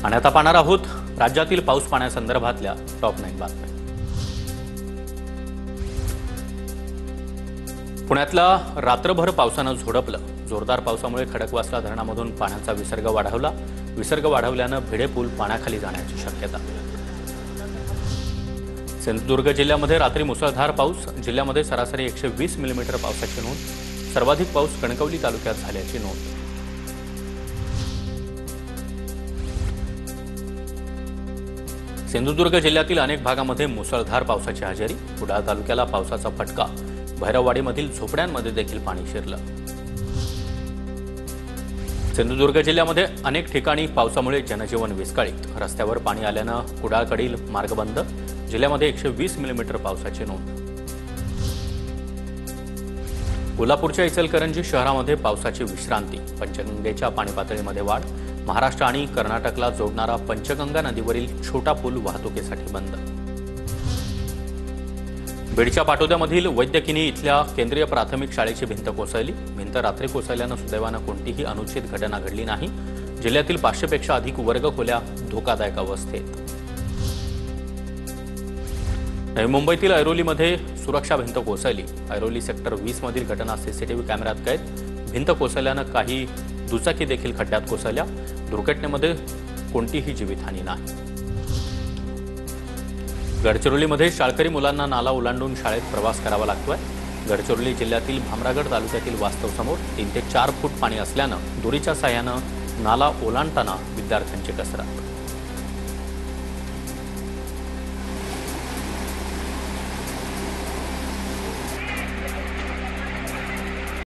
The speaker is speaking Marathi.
आणि आता पाहणार आहोत राज्यातील पाऊस पाण्यासंदर्भातल्या टॉप 9 बातम्या। पुण्यातला रात्रभर पावसानं झोडपलं। जोरदार पावसामुळे खडकवासला धरणामधून पाण्याचा विसर्ग वाढवला। विसर्ग वाढवल्यानं भिडे पूल पाण्याखाली जाण्याची शक्यता। सिंधुदुर्ग जिल्ह्यामध्ये रात्री मुसळधार पाऊस। जिल्ह्यामध्ये सरासरी 120 मिलीमीटर पावसाची नोंद। सर्वाधिक पाऊस कणकवली तालुक्यात झाल्याची नोंद। सिंधुदुर्ग जिल्ह्यातील अनेक भागांमध्ये मुसळधार पावसाची हजेरी। कुडाळ तालुक्याला पावसाचा फटका। भैरववाडीमधील झोपड्यांमध्ये देखील पाणी शिरलं। सिंधुदुर्ग जिल्ह्यामध्ये अनेक ठिकाणी पावसामुळे जनजीवन विस्कळीत। रस्त्यावर पाणी आल्यानं कुडाळकडील मार्ग बंद। जिल्ह्यामध्ये 120 मिलीमीटर पावसाची नोंद। कोल्हापूरच्या इचलकरंजी शहरामध्ये पावसाची विश्रांती। पंचगंगेच्या पाणी पातळीमध्ये वाढ। महाराष्ट्र आणि कर्नाटकला जोडणारा पंचगंगा नदीवरील छोटा पूल वाहतुकीसाठी बंद। बीडच्या पाटोद्यामधील वैद्यकिनी इथल्या केंद्रीय प्राथमिक शाळेची भिंत कोसळली। भिंत रात्री कोसळल्यानं सुदैवानं कोणतीही अनुचित घटना घडली नाही। जिल्ह्यातील 500 पेक्षा अधिक वर्ग खोल्या धोकादायक अवस्थेत। नवी मुंबईतील ऐरोलीमध्ये सुरक्षा भिंत कोसळली। ऐरोली सेक्टर 20 मधील घटना सीसीटीव्ही कॅमेऱ्यात कैद। भिंत कोसळल्यानं काही दुचाकी देखील खड्ड्यात कोसळल्या। दुर्घटनेमध्ये कोणतीही जीवितहानी नाही। गडचिरोलीमध्ये शाळकरी मुलांना नाला ओलांडून शाळेत प्रवास करावा लागतोय। गडचिरोली जिल्ह्यातील भामरागड तालुक्यातील वास्तव समोर 3 ते 4 फूट पाणी असल्यानं दोरीच्या साह्यानं नाला ओलांडताना विद्यार्थ्यांची कसरत।